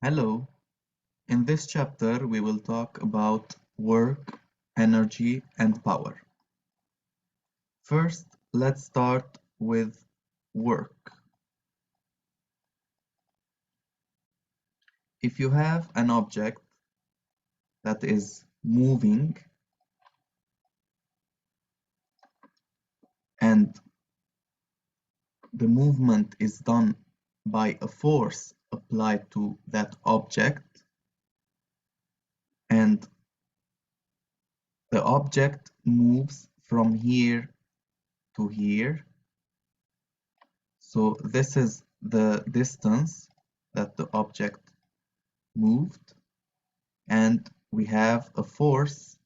Hello, in this chapter we will talk about work, energy, and power. First, let's start with work. If you have an object that is moving and the movement is done by a force applied to that object, and the object moves from here to here, so this is the distance that the object moved, and we have a force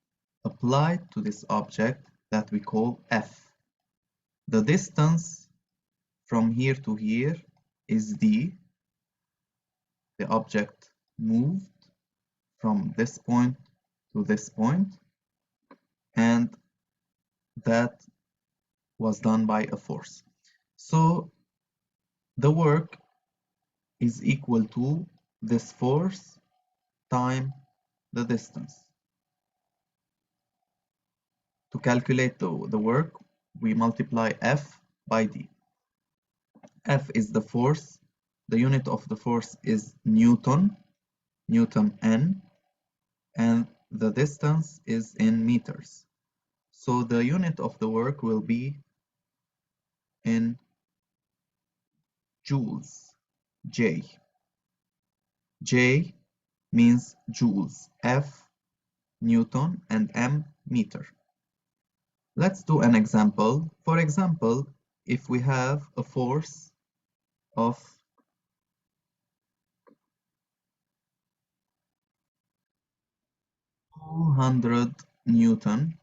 applied to this object that we call F. The distance from here to here is D. The object moved from this point to this point, and that was done by a force. So the work is equal to this force times the distance. To calculate the work, we multiply F by D. F is the force. The unit of the force is Newton, Newton N, and the distance is in meters. So the unit of the work will be in joules, J. J means joules, F Newton, and M meter. Let's do an example. For example, if we have a force of 200 Newton,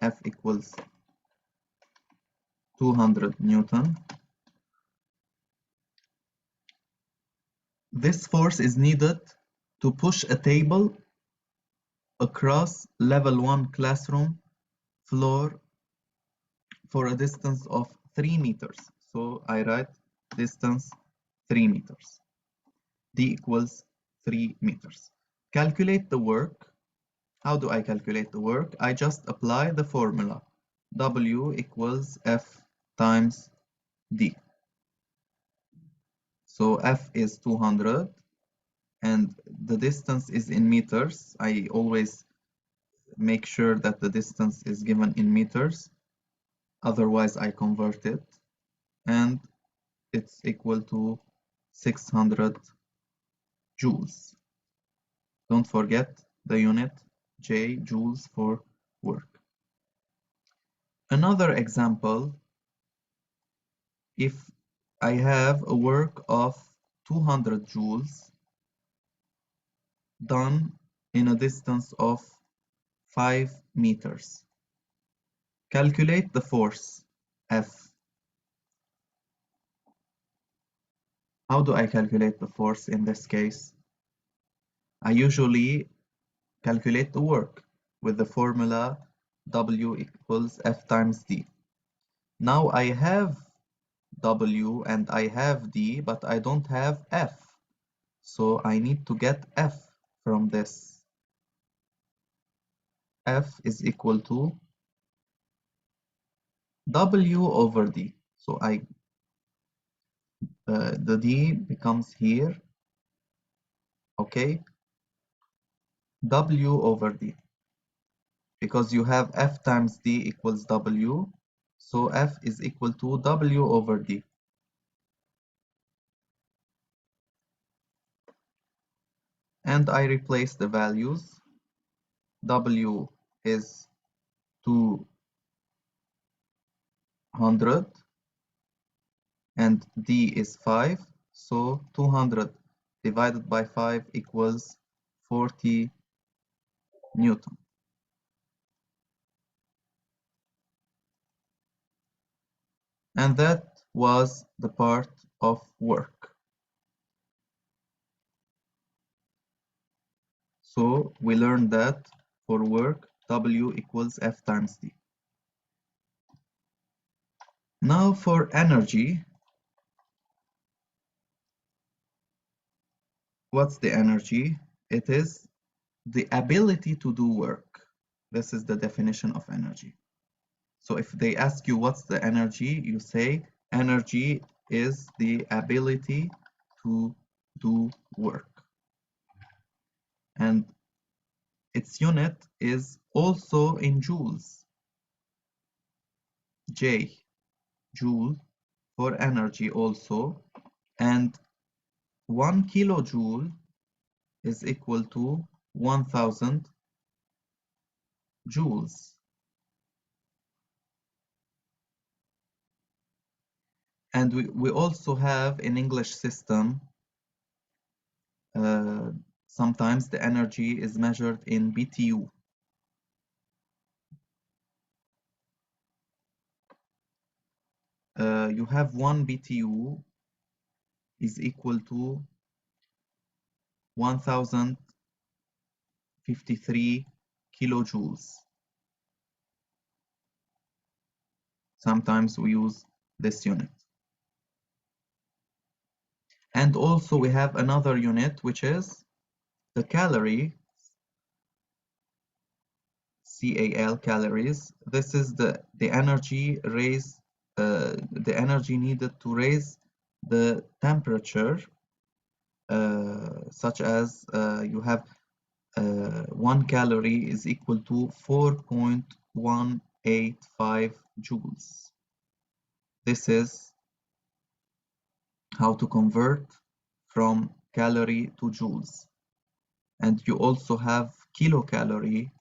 F equals 200 Newton. This force is needed to push a table across level 1 classroom floor for a distance of 3 meters. So I write distance 3 meters. D equals 3 meters. Calculate the work. How do I calculate the work? I just apply the formula. W equals F times D. So F is 200 and the distance is in meters. I always make sure that the distance is given in meters. Otherwise, I convert it. And it's equal to 600 joules. Don't forget the unit J, joules for work. Another example, if I have a work of 200 joules done in a distance of 5 meters. Calculate the force F. How do I calculate the force in this case? I usually calculate the work with the formula W equals F times D. Now I have W and I have D, but I don't have F. So I need to get F from this. F is equal to W over D. So the D becomes here, okay? W over D. Because you have F times D equals W, so F is equal to W over D. And I replace the values. W is 200 and D is 5, so 200 divided by 5 equals 40 Newton. And that was the part of work. So we learned that for work, W equals F times D. Now for energy, what's the energy? It is the ability to do work. This is the definition of energy. So if they ask you what's the energy, you say energy is the ability to do work. And its unit is also in joules. J, joule for energy also. And 1 kilojoule is equal to 1000 joules. And we also have in English system, sometimes the energy is measured in BTU. You have 1 BTU is equal to 1053 kilojoules. Sometimes we use this unit. And also we have another unit, which is the calorie, CAL, calories. This is the energy the energy needed to raise the temperature, such as you have 1 calorie is equal to 4.185 joules. This is how to convert from calorie to joules. And you also have kilocalorie.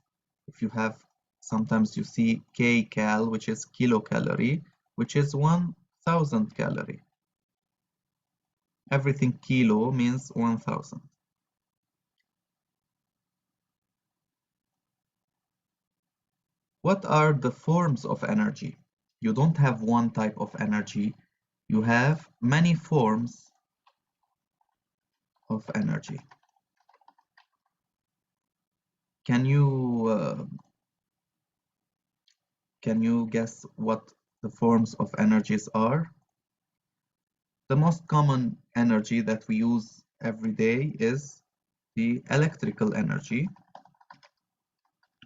If you have, sometimes you see kcal, which is kilocalorie, which is 1000 calorie. Everything kilo means 1000. What are the forms of energy? You don't have one type of energy. You have many forms of energy. Can you guess what the forms of energies are? The most common energy that we use every day is the electrical energy.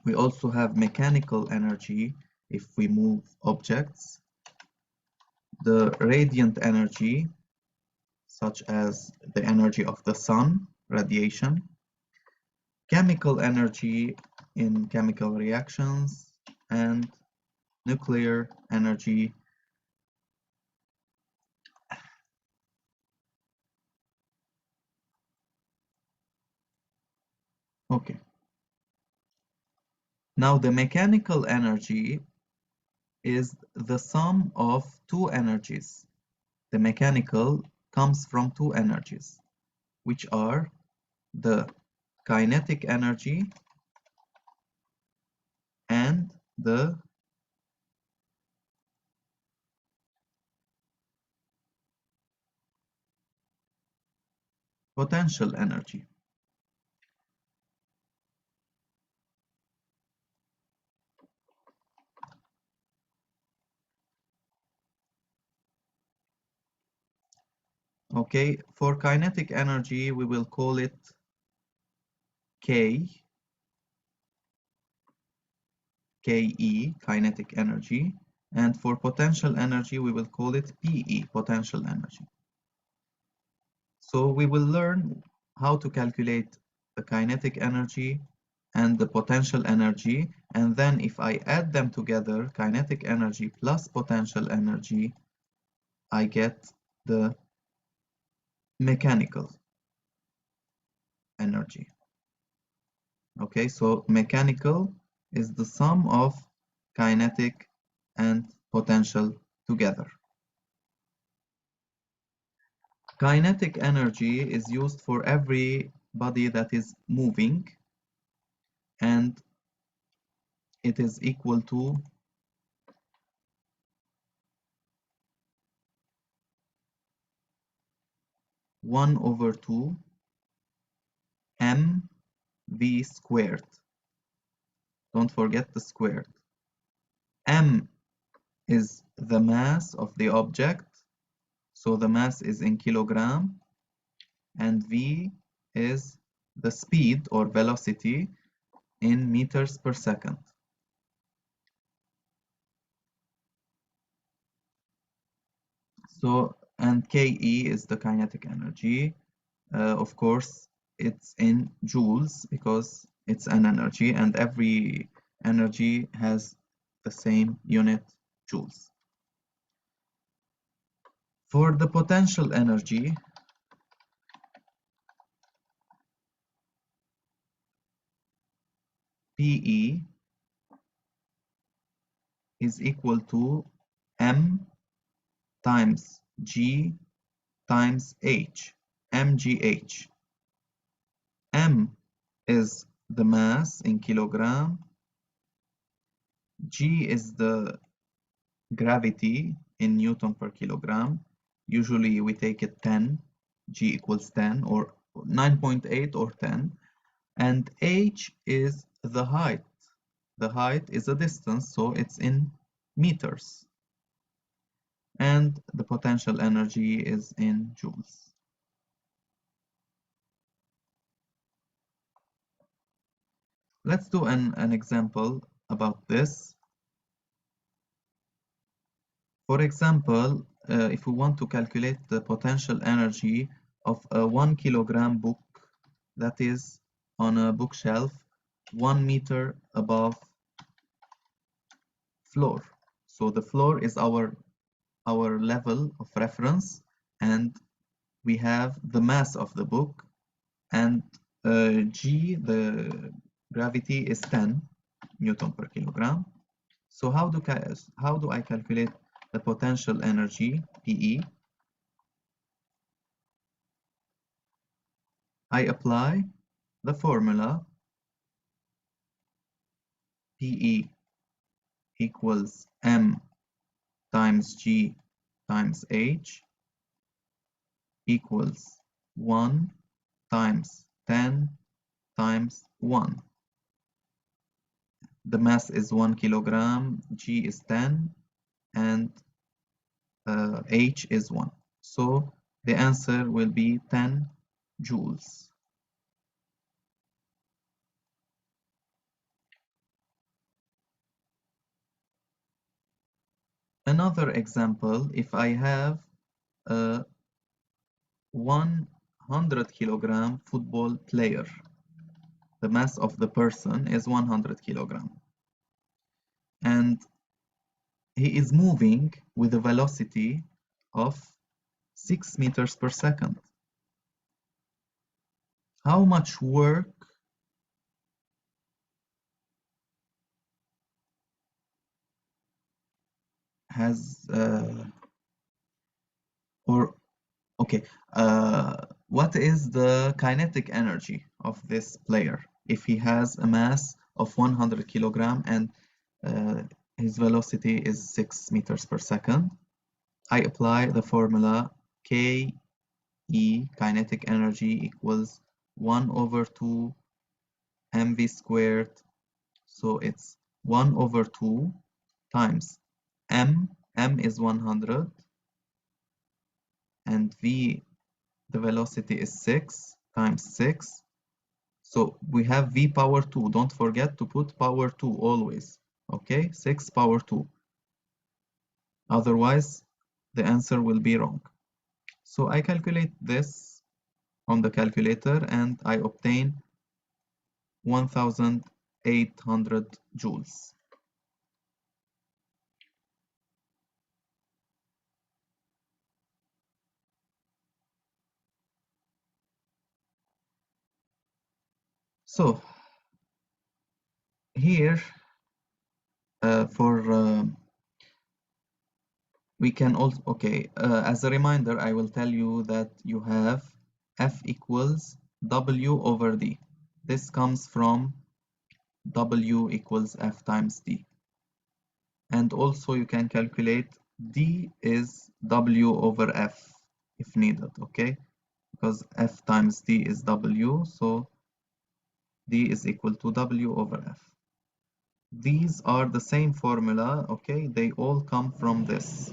We also have mechanical energy if we move objects. The radiant energy, such as the energy of the sun, radiation. Chemical energy in chemical reactions, and nuclear energy. Okay. Now the mechanical energy is the sum of two energies. The mechanical comes from two energies, which are the kinetic energy and the potential energy. Okay, for kinetic energy, we will call it K, KE, kinetic energy, and for potential energy, we will call it PE, potential energy. So we will learn how to calculate the kinetic energy and the potential energy, and then if I add them together, kinetic energy plus potential energy, I get the mechanical energy. Okay, so mechanical is the sum of kinetic and potential together. Kinetic energy is used for every body that is moving, and it is equal to 1/2 mv squared. Don't forget the squared. M is the mass of the object, so the mass is in kilogram, and V is the speed or velocity in meters per second. So, and KE is the kinetic energy. Of course, it's in joules because it's an energy, and every energy has the same unit, joules. For the potential energy, PE is equal to M times G times H, mgh. M is the mass in kilogram, G is the gravity in Newton per kilogram. Usually we take it 10, G equals 10 or 9.8 or 10. And H is the height. The height is a distance, so it's in meters. And the potential energy is in joules. Let's do an example about this. For example, if we want to calculate the potential energy of a 1 kilogram book that is on a bookshelf 1 meter above floor. So the floor is our level of reference, and we have the mass of the book, and G, the gravity, is 10 Newton per kilogram. So how do I calculate the potential energy, PE? I apply the formula PE equals M times G times H equals 1 times 10 times 1. The mass is 1 kilogram, G is 10, and H is 1. So the answer will be 10 joules. Another example, if I have a 100 kilogram football player, the mass of the person is 100 kilogram, and he is moving with a velocity of 6 meters per second. How much work has what is the kinetic energy of this player if he has a mass of 100 kilogram and his velocity is 6 meters per second? I apply the formula Ke, kinetic energy, equals 1 over 2 mv squared. So it's 1 over 2 times m is 100, and v, the velocity is 6 times 6. So we have v power 2. Don't forget to put power 2 always. Okay, 6 power 2. Otherwise, the answer will be wrong. So I calculate this on the calculator and I obtain 1800 joules. So here we can also, as a reminder, I will tell you that you have F equals W over D. This comes from W equals F times D. And also you can calculate D is W over F if needed, okay? Because F times D is W, so D is equal to W over F. These are the same formula, okay? They all come from this.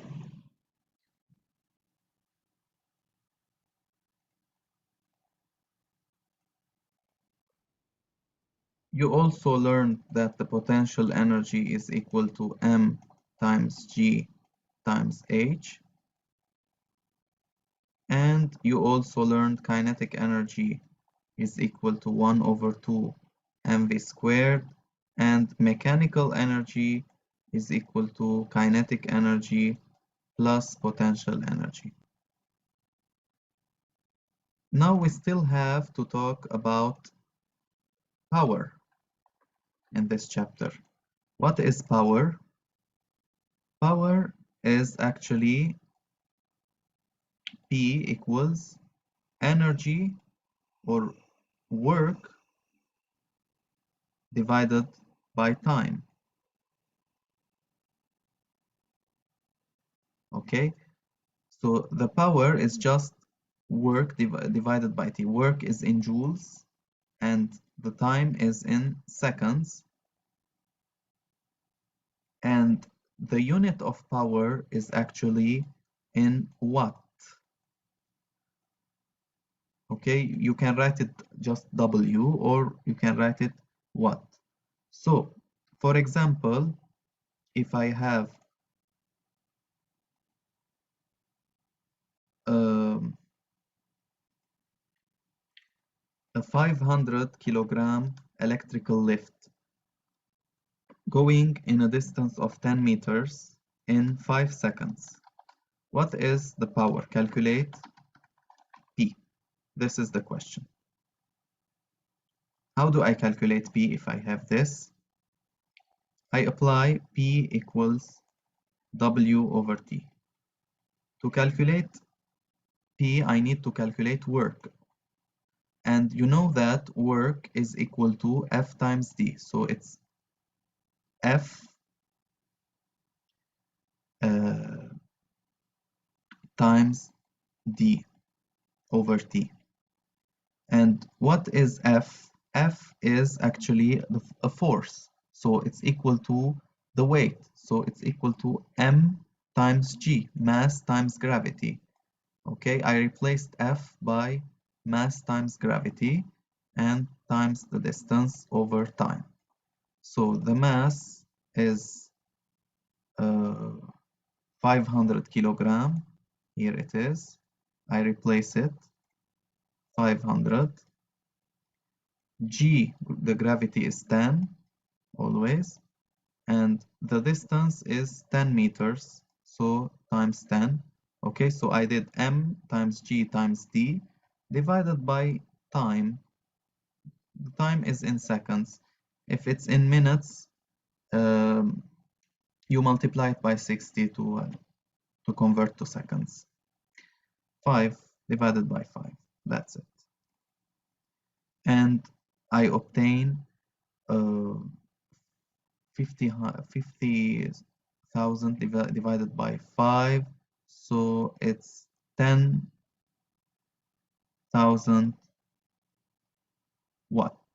You also learned that the potential energy is equal to m times g times h, and you also learned kinetic energy is equal to 1 over 2 mv squared, and mechanical energy is equal to kinetic energy plus potential energy. Now we still have to talk about power in this chapter. What is power? Power is actually P equals energy or work divided by time. Okay, so the power is just work divided by T. Work is in joules and the time is in seconds. And the unit of power is actually in watt. Okay, you can write it just W or you can write it watt. So, for example, if I have um, a 500 kilogram electrical lift going in a distance of 10 meters in 5 seconds. What is the power? Calculate P. This is the question. How do I calculate P if I have this? I apply P equals W over T. To calculate P, I need to calculate work. And you know that work is equal to F times D. So it's F uh, times D over T. And what is F? F is actually a force. So it's equal to the weight. So it's equal to M times G, mass times gravity. Okay, I replaced F by mass times gravity and times the distance over time. So the mass is uh, 500 kilogram. Here it is. I replace it 500. G, the gravity is 10 always, and the distance is 10 meters, so times 10. Okay, so I did M times G times D divided by time. The time is in seconds. If it's in minutes, um, you multiply it by 60 to convert to seconds. 5 divided by 5, that's it. And I obtain uh, 50,000 divided by 5, so it's 10,000 watt.